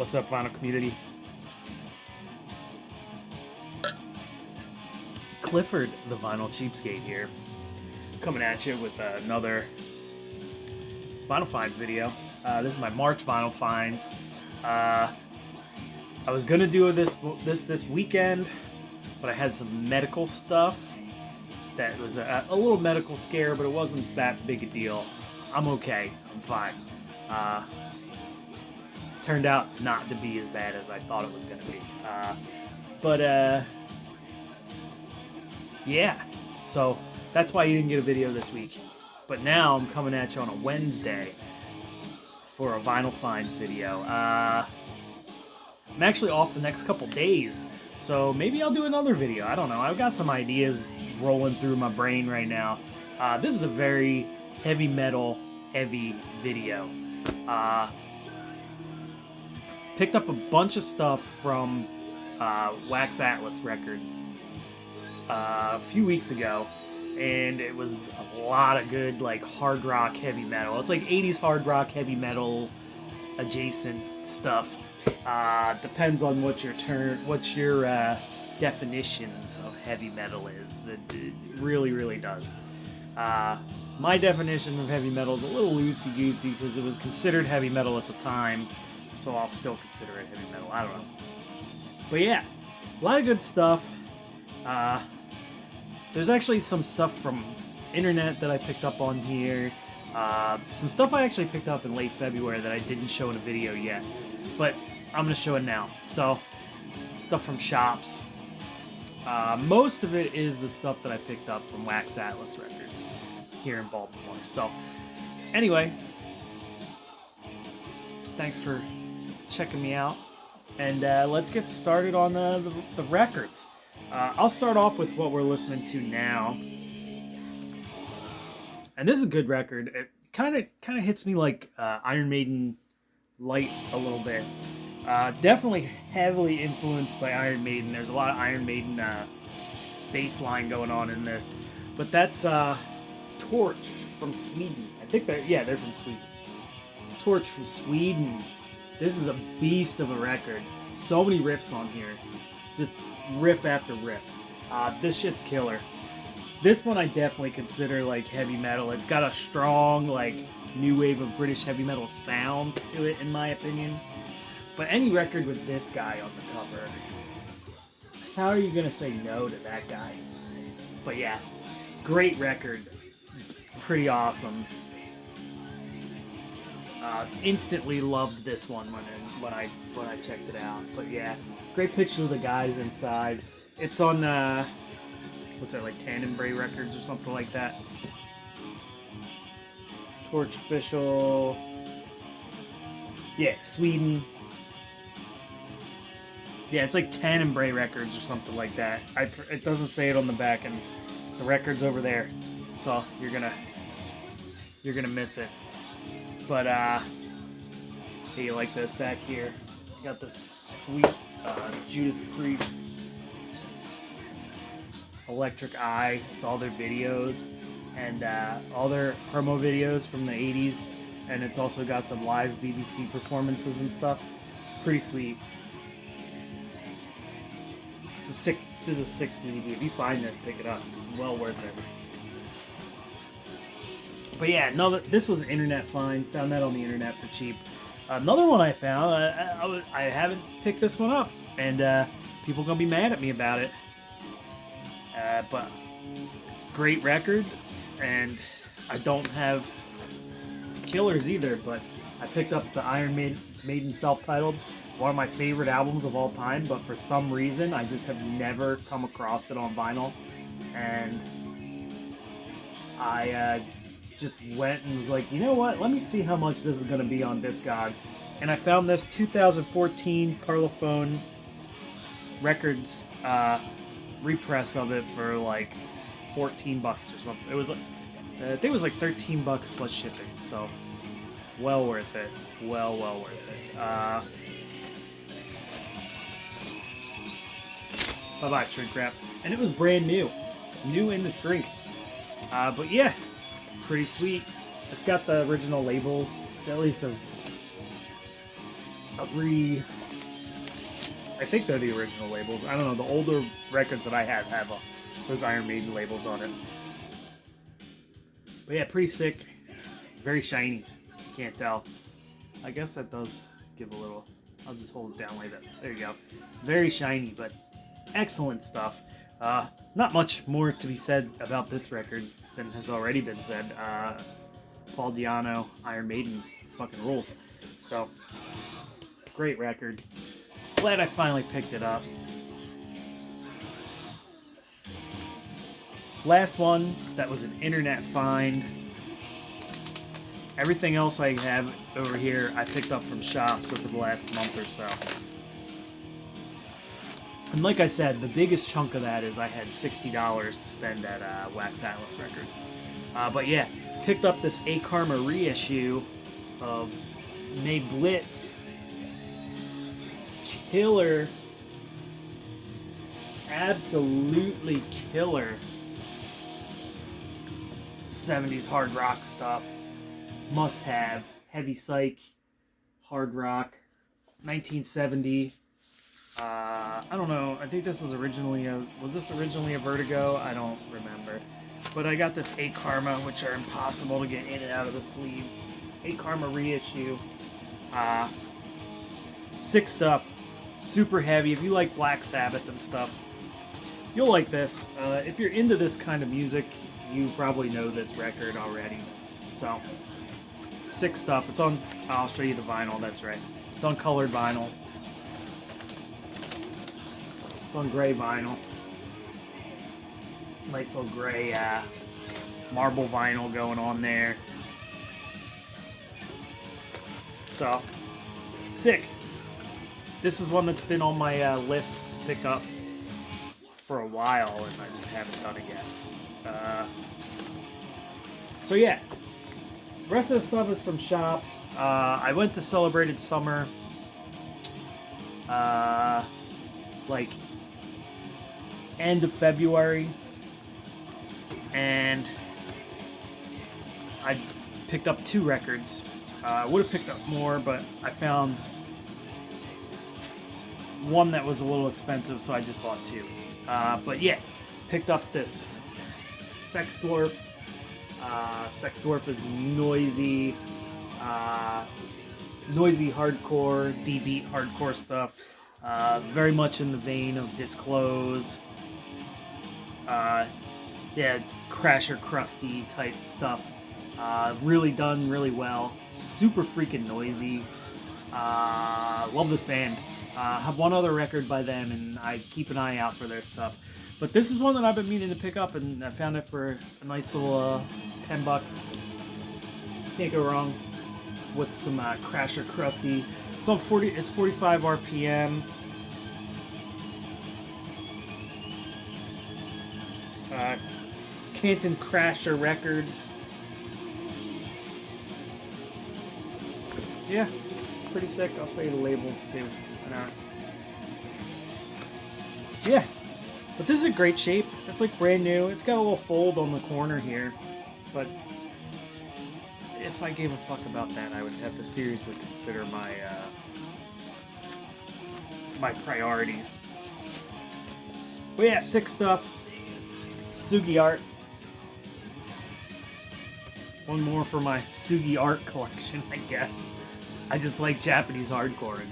What's up, vinyl community? Clifford, the vinyl cheapskate here, coming at you with another vinyl finds video. This is my March vinyl finds. I was gonna do this weekend, but I had some medical stuff that was a little medical scare, but it wasn't that big a deal. I'm okay. I'm fine. Turned out not to be as bad as I thought it was going to be. Yeah. So that's why you didn't get a video this week. But now I'm coming at you on a Wednesday for a vinyl finds video. I'm actually off the next couple days, so maybe I'll do another video. I don't know. I've got some ideas rolling through my brain right now. This is a very heavy metal heavy video. Picked up a bunch of stuff from Wax Atlas Records a few weeks ago, and it was a lot of good like hard rock heavy metal. It's like 80s hard rock heavy metal adjacent stuff. Depends on what your definitions of heavy metal is. It really does. My definition of heavy metal is a little loosey-goosey because it was considered heavy metal at the time, so I'll still consider it heavy metal. I don't know. But yeah, a lot of good stuff. There's actually some stuff from internet that I picked up on here. Some stuff I actually picked up in late February that I didn't show in a video yet, but I'm going to show it now. So, stuff from shops. Most of it is the stuff that I picked up from Wax Atlas Records here in Baltimore. So, anyway, thanks for checking me out, and let's get started on the records. I'll start off with what we're listening to now, and this is a good record. It kind of hits me like Iron Maiden light a little bit. Definitely heavily influenced by Iron Maiden. There's a lot of Iron Maiden bass line going on in this, but that's Torch from Sweden. I think they're from Sweden. Torch from Sweden. This is a beast of a record. So many riffs on here. Just riff after riff. This shit's killer. This one I definitely consider like heavy metal. It's got a strong like new wave of British heavy metal sound to it, in my opinion. But any record with this guy on the cover, how are you gonna say no to that guy? But yeah, great record. It's pretty awesome. Instantly loved this one when I checked it out. But yeah, great picture of the guys inside. It's on what's that, like Tannenbray Records or something like that. Torch official. Yeah, Sweden. Yeah, it's like Tannenbray Records or something like that. It doesn't say it on the back, and the record's over there, so you're gonna miss it. But hey, you like this back here? You got this sweet Judas Priest Electric Eye. It's all their videos and all their promo videos from the 80s, and it's also got some live BBC performances and stuff. Pretty sweet. This is a sick DVD. If you find this, pick it up. Well worth it. But yeah, this was an internet find. Found that on the internet for cheap. Another one I found, I haven't picked this one up, and people are going to be mad at me about it. But it's a great record, and I don't have killers either, but I picked up the Iron Maiden self-titled, one of my favorite albums of all time, but for some reason I just have never come across it on vinyl, and I just went and was like, you know what, let me see how much this is going to be on Discogs. And I found this 2014 Parlophone Records repress of it for like $14 or something. It was like, I think it was like $13 plus shipping, so well worth it. Well worth it. Bye-bye, shrink wrap. And it was brand new in the shrink. But yeah, pretty sweet. It's got the original labels, at least I think they're the original labels. I don't know. The older records that I have those Iron Maiden labels on it. But yeah, pretty sick. Very shiny. Can't tell. I guess that does give a little. I'll just hold it down like this. There you go. Very shiny, but excellent stuff. Not much more to be said about this record than has already been said. Paul Di'Anno, Iron Maiden, fucking rules. So, great record. Glad I finally picked it up. Last one that was an internet find. Everything else I have over here I picked up from shops over the last month or so. And like I said, the biggest chunk of that is I had $60 to spend at Wax Atlas Records. But yeah, picked up this A Karma reissue of May Blitz. Killer. Absolutely killer 70s hard rock stuff. Must have. Heavy Psych, Hardrock, 1970. I don't know. I think this was originally was this originally a Vertigo? I don't remember. But I got this A Karma, which are impossible to get in and out of the sleeves. A Karma reissue. Sick stuff. Super heavy. If you like Black Sabbath and stuff, you'll like this. If you're into this kind of music, you probably know this record already. So, sick stuff. It's on. I'll show you the vinyl. That's right. It's on colored vinyl. It's on gray vinyl. Nice little gray marble vinyl going on there. So, sick. This is one that's been on my list to pick up for a while, and I just haven't done it yet. So yeah, the rest of the stuff is from shops. I went to Celebrated Summer, like end of February, and I picked up 2 records. I would have picked up more, but I found one that was a little expensive, so I just bought 2. But yeah, picked up this Dwarf. Dwarf is noisy, noisy hardcore, DBeat hardcore stuff. Very much in the vein of Disclose. Yeah, Crasher Crusty type stuff. Really done really well. Super freaking noisy. Love this band. Have one other record by them, and I keep an eye out for their stuff. But this is one that I've been meaning to pick up, and I found it for a nice little $10. Can't go wrong with some Crasher Crusty. It's on 40. It's 45 RPM. Canton Crasher Records. Yeah, pretty sick. I'll show you the labels too. Yeah, but this is a great shape. It's like brand new. It's got a little fold on the corner here, but if I gave a fuck about that, I would have to seriously consider my my priorities. But yeah, sick stuff. Sugi art. One more for my Sugi art collection, I guess. I just like Japanese hardcore. And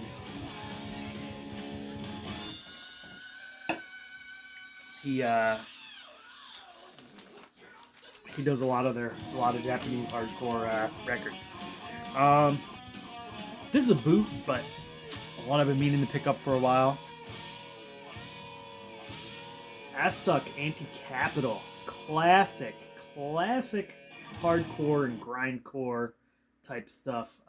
he does a lot of Japanese hardcore records. This is a boot, but one I've been meaning to pick up for a while. Assuck Anti-Capital, classic hardcore and grindcore type stuff.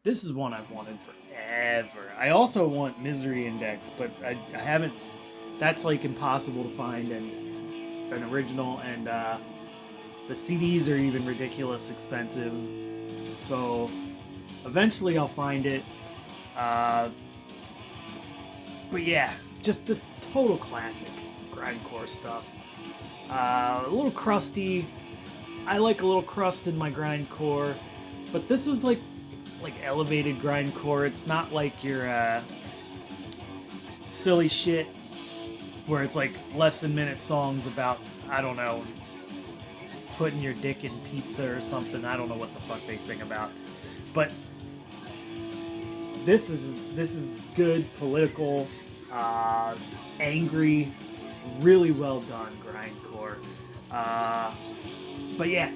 This is one I've wanted forever. I also want Misery Index, but I haven't. That's like impossible to find in an original, and the CDs are even ridiculous expensive. So eventually I'll find it. But yeah, just this total classic grindcore stuff. A little crusty. I like a little crust in my grindcore, but this is like like elevated grindcore. It's not like your silly shit where it's like less than minute songs about, I don't know, putting your dick in pizza or something. I don't know what the fuck they sing about. But this is good, political, angry, really well done grindcore. But yeah,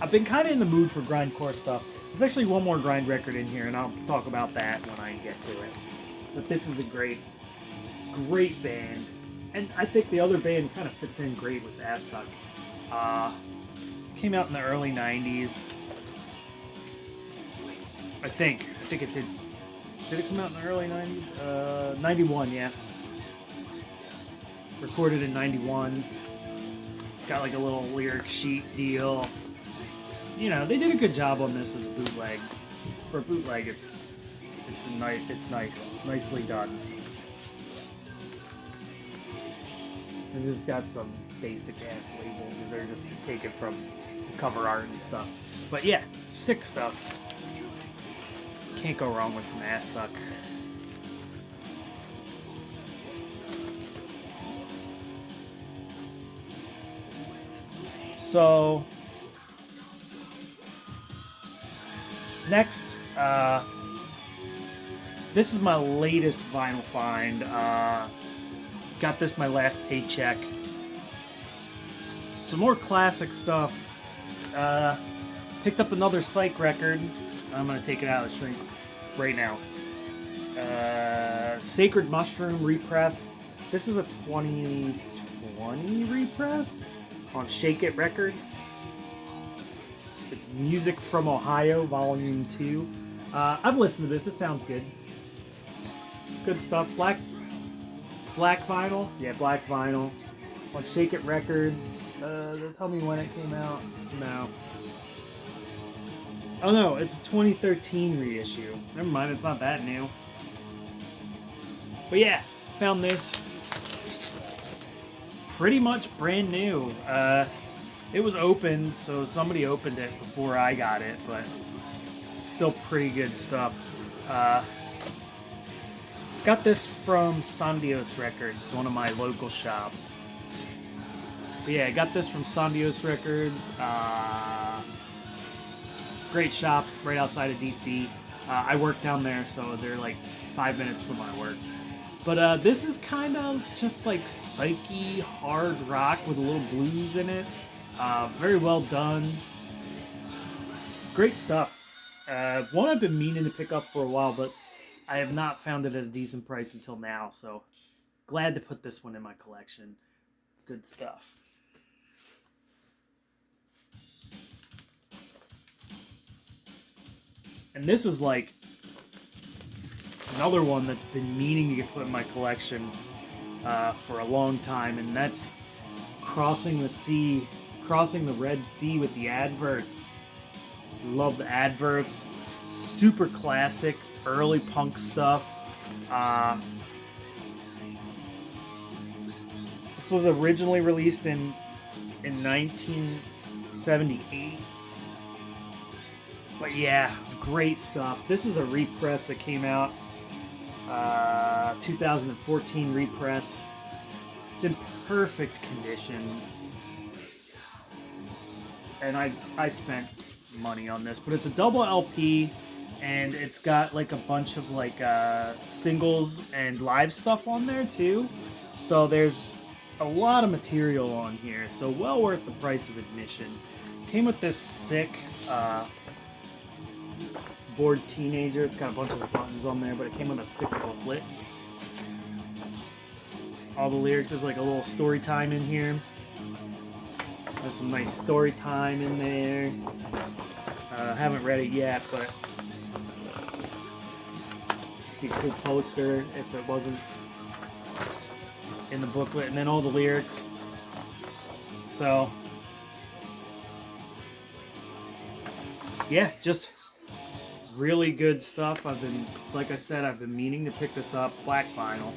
I've been kind of in the mood for grindcore stuff. There's actually one more grind record in here, and I'll talk about that when I get to it. But this is a great band, and I think the other band kind of fits in great with Assuck. Came out in the early 90s. I think it did. Did it come out in the early 90s? 91, yeah. Recorded in 91. It's got like a little lyric sheet deal. You know, they did a good job on this as a bootleg. For a bootleg, it's nice. Nicely done. They just got some basic ass labels, and they're just taken from the cover art and stuff. But yeah, sick stuff. Can't go wrong with some Assuck. So next, this is my latest vinyl find. Got this my last paycheck. Some more classic stuff. Picked up another Psych record. I'm gonna take it out of the shrink right now. Sacred Mushroom repress. This is a 2020 repress on Shake It Records. It's Music from Ohio, Volume 2. I've listened to this. It sounds good. Good stuff. Black vinyl? Yeah, black vinyl. On Shake It Records. Tell me when it came out. No. Oh no, it's a 2013 reissue. Never mind, it's not that new. But yeah, found this. Pretty much brand new. It was opened, so somebody opened it before I got it, but still pretty good stuff. Got this from Sandios Records, one of my local shops. But yeah, I got this from Sandios Records. Great shop right outside of DC. I work down there, so they're like 5 minutes from my work. But this is kind of just like psyche hard rock with a little blues in it. Very well done. Great stuff. One I've been meaning to pick up for a while, but I have not found it at a decent price until now. So glad to put this one in my collection. Good stuff. And this is like another one that's been meaning to get put in my collection for a long time, and that's Crossing the Red Sea with the Adverts. Love the Adverts. Super classic, early punk stuff. This was originally released in 1978. But yeah, great stuff. This is a repress that came out 2014 repress. It's in perfect condition. And I spent money on this, but it's a double LP, and it's got like a bunch of like singles and live stuff on there too. So there's a lot of material on here, so well worth the price of admission. Came with this sick bored teenager. It's got a bunch of buttons on there, but it came with a sick booklet. All the lyrics, there's like a little story time in here. There's some nice story time in there. Haven't read it yet, but it's a cool poster if it wasn't in the booklet. And then all the lyrics. So yeah, just really good stuff. Like I said, I've been meaning to pick this up. Black vinyl.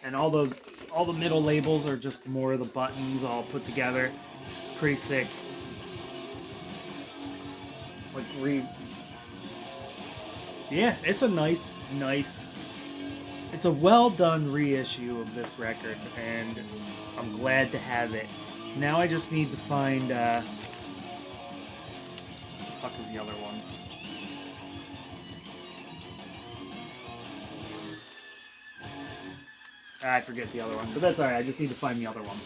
And all the middle labels are just more of the buttons all put together. Pretty sick. like yeah, it's a nice, it's a well done reissue of this record, and I'm glad to have it. Now I just need to find, what the fuck is the other one? I forget the other one, but that's alright, I just need to find the other one.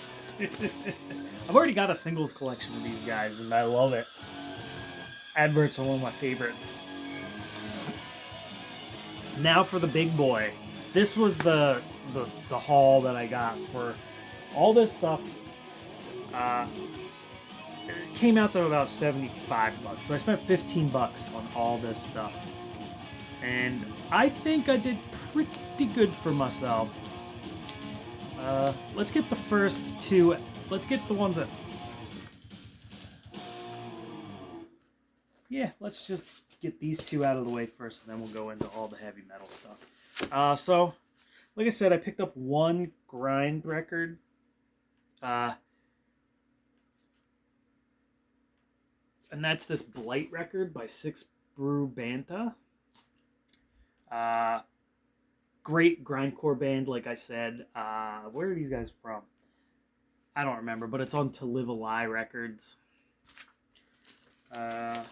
I've already got a singles collection of these guys, and I love it. Adverts are one of my favorites. Now for the big boy. This was the haul that I got for all this stuff. It came out to about 75 bucks, so I spent 15 bucks on all this stuff. And I think I did pretty good for myself. Let's get the first two. Let's get the ones that... Yeah, let's just get these two out of the way first, and then we'll go into all the heavy metal stuff. So, like I said, I picked up one grind record. And that's this Blight record by Sixbrewbantha. Great grindcore band, like I said. Where are these guys from? I don't remember, but it's on To Live a Lie Records. If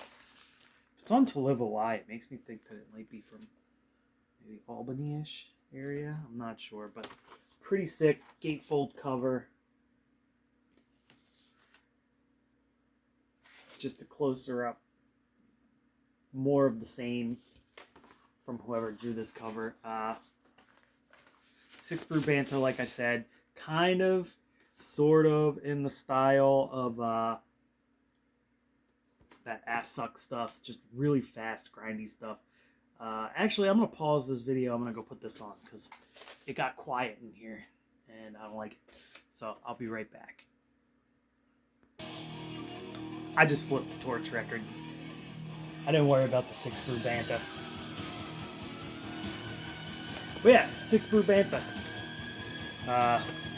it's on To Live a Lie, it makes me think that it might be from maybe Albany-ish area. I'm not sure, but pretty sick gatefold cover. Just a closer up, more of the same from whoever drew this cover. Sixbrewbantha, like I said, kind of, sort of in the style of that Assuck stuff, just really fast, grindy stuff. Actually, I'm going to pause this video. I'm going to go put this on because it got quiet in here and I don't like it. So I'll be right back. I just flipped the Torch record. I didn't worry about the Sixbrewbantha. But yeah, Sixbrewbantha.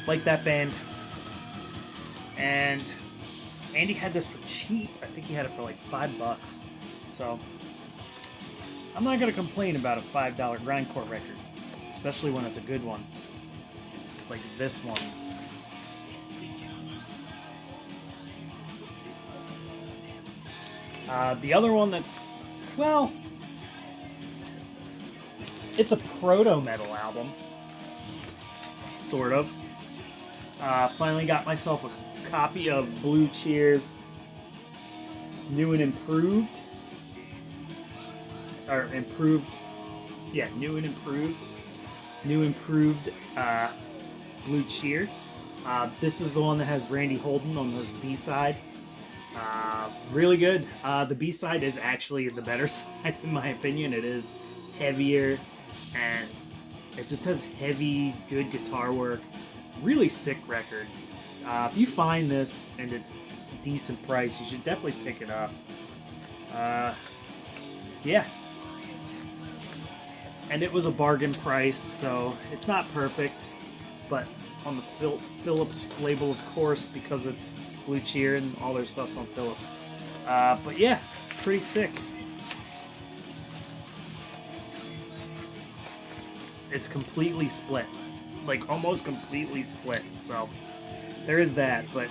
Like that band. And Andy had this for cheap. I think he had it for like $5. So I'm not going to complain about a $5 grindcore record. Especially when it's a good one. Like this one. The other one that's, well, it's a proto-metal album. Sort of. Finally got myself a copy of Blue Cheer's New and Improved. Or Improved. Yeah, New and Improved. New Improved Blue Cheer. This is the one that has Randy Holden on the B-side. Really good. The B-side is actually the better side, in my opinion. It is heavier, and it just has heavy, good guitar work. Really sick record. If you find this, and it's a decent price, you should definitely pick it up. Yeah. And it was a bargain price, so it's not perfect, but on the Philips label, of course, because it's Blue Cheer and all their stuff's on Philips. But yeah, pretty sick. It's completely split. Like, almost completely split. So, there is that. But,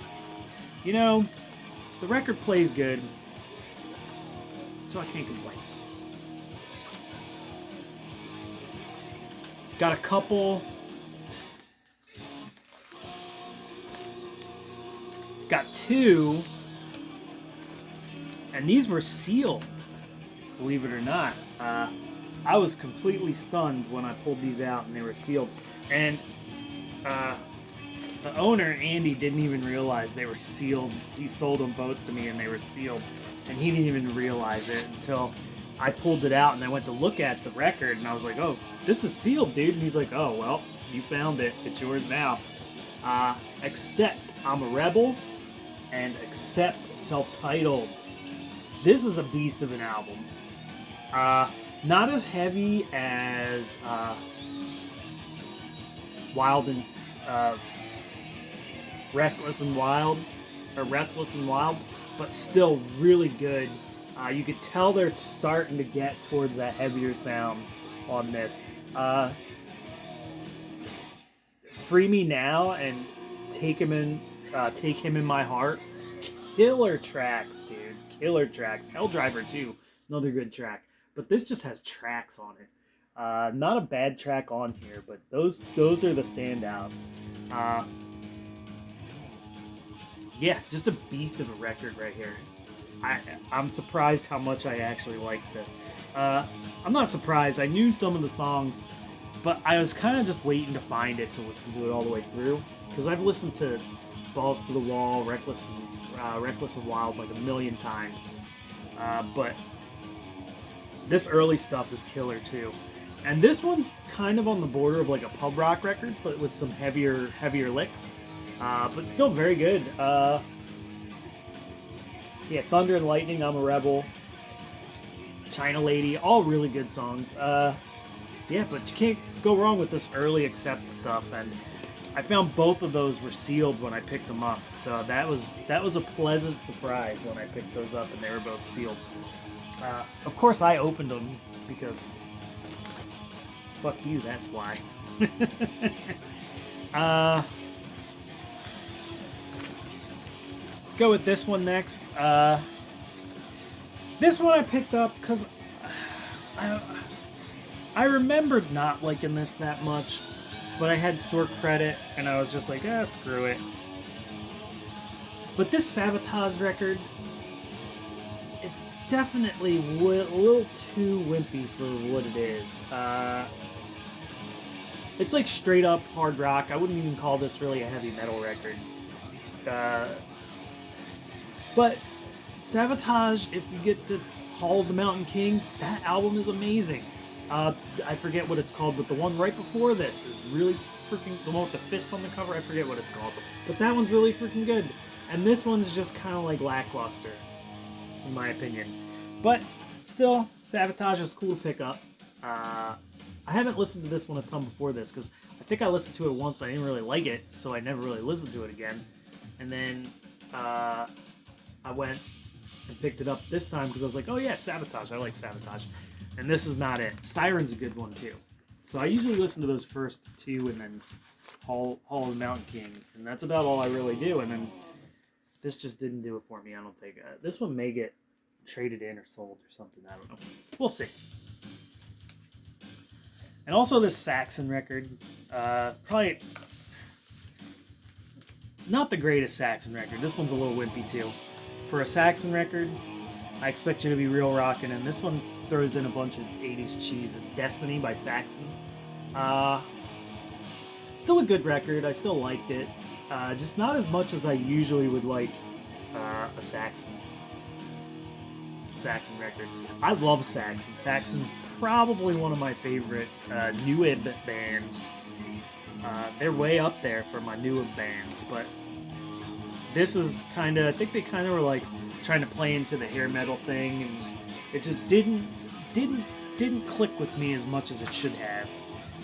you know, the record plays good. So I can't complain. Got a couple... Got two, and these were sealed, believe it or not. I was completely stunned when I pulled these out and they were sealed. And the owner, Andy, didn't even realize they were sealed. He sold them both to me and they were sealed. And he didn't even realize it until I pulled it out and I went to look at the record and I was like, oh, this is sealed, dude. And he's like, oh, well, you found it. It's yours now. Except I'm a Rebel. And Accept self-titled. This is a beast of an album. Not as heavy as Wild and Reckless and Wild, or Restless and Wild, but still really good. You could tell they're starting to get towards that heavier sound on this. Free Me Now and Take Him in My Heart. Killer tracks, dude. Killer tracks. Hell Driver too, another good track. But this just has tracks on it. Not a bad track on here, but those are the standouts. Yeah, just a beast of a record right here. I'm surprised how much I actually liked this. I'm not surprised. I knew some of the songs, but I was kind of just waiting to find it to listen to it all the way through. Because I've listened to Balls to the Wall, Reckless and Wild like a million times. But this early stuff is killer too. And this one's kind of on the border of like a pub rock record, but with some heavier licks. But still very good. Yeah, Thunder and Lightning, I'm a Rebel, China Lady, all really good songs. Yeah, but you can't go wrong with this early Accept stuff, and I found both of those were sealed when I picked them up, so that was a pleasant surprise when I picked those up and they were both sealed. Of course, I opened them because fuck you, that's why. Let's go with this one next. This one I picked up because I remembered not liking this that much, but I had store credit and I was just like, screw it. But this Savatage record, it's definitely a little too wimpy for what it is. It's like straight up hard rock. I wouldn't even call this really a heavy metal record. But Savatage, if you get the Hall of the Mountain King, that album is amazing. I forget what it's called, but the one right before this is really freaking... The one with the fist on the cover, I forget what it's called. But that one's really freaking good. And this one's just kind of like lackluster, in my opinion. But still, Savatage is cool to pick up. I haven't listened to this one a ton before this, because I think I listened to it once, I didn't really like it, so I never really listened to it again. And then I went and picked it up this time, because I was like, oh yeah, Savatage, I like Savatage. And this is not it. Siren's a good one too. So I usually listen to those first two, and then Hall of the Mountain King, and that's about all I really do. And then this just didn't do it for me, I don't think. This one may get traded in or sold or something, I don't know. We'll see. And also this Saxon record, probably not the greatest Saxon record. This one's a little wimpy too. For a Saxon record, I expect you to be real rockin', and this one throws in a bunch of 80s cheese. It's Destiny by Saxon. Still a good record, I still liked it. Just not as much as I usually would like a Saxon record. I love Saxon. Saxon's probably one of my favorite new bands. They're way up there for my new bands, but this is kind of, I think they kind of were like trying to play into the hair metal thing, and it just didn't click with me as much as it should have.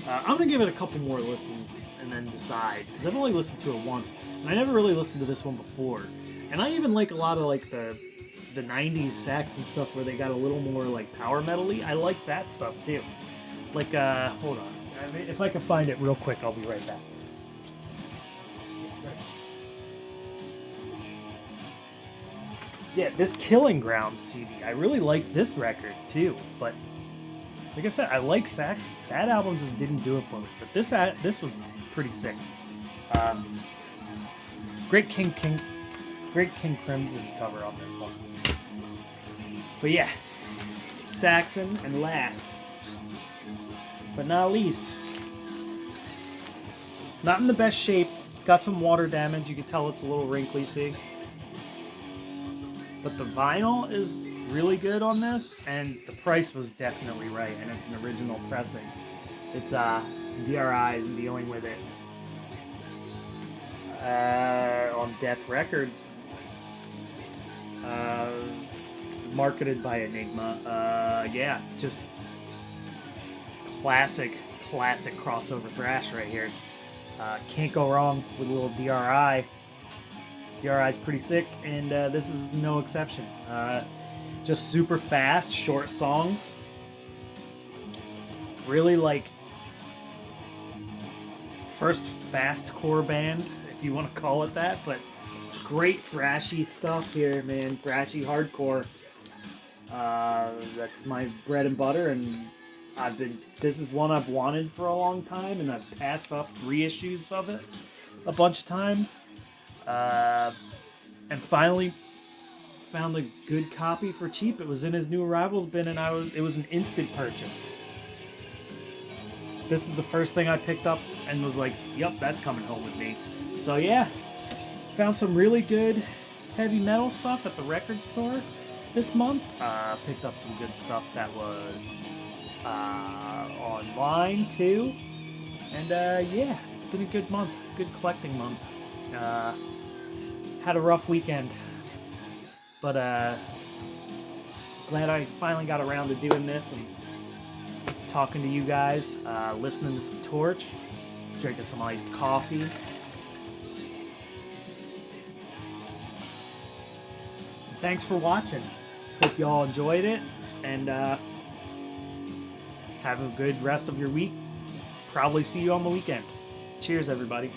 I'm gonna give it a couple more listens and then decide, because I've only listened to it once, and I never really listened to this one before. And I even like a lot of like the 90s Saxon stuff where they got a little more like power metal-y. I like that stuff too. Like, hold on. If I can find it real quick, I'll be right back. Yeah, this Killing Ground CD. I really like this record too, but like I said, I like Saxon. That album just didn't do it for me. But this was pretty sick. Great King Crimson cover on this one. But yeah, Saxon, and last but not least, not in the best shape. Got some water damage. You can tell it's a little wrinkly, see? But the vinyl is really good on this, and the price was definitely right, and it's an original pressing. It's DRI's dealing with it on Death Records, marketed by Enigma. Yeah, just classic crossover thrash right here. Can't go wrong with a little DRI. DRI is pretty sick, and this is no exception. just super fast, short songs. Really like first fastcore band, if you want to call it that, but great thrashy stuff here, man. Thrashy hardcore. That's my bread and butter, and this is one I've wanted for a long time, and I've passed up reissues of it a bunch of times. And finally found a good copy for cheap. It was in his new arrivals bin, and it was an instant purchase. This is the first thing I picked up and was like, yep, that's coming home with me. So yeah, found some really good heavy metal stuff at the record store this month. Picked up some good stuff that was online too. And yeah, it's been a good month, good collecting month. Had a rough weekend, but glad I finally got around to doing this and talking to you guys, listening to some Torch, drinking some iced coffee. Thanks for watching. Hope you all enjoyed it, and have a good rest of your week. Probably see you on the weekend. Cheers, everybody.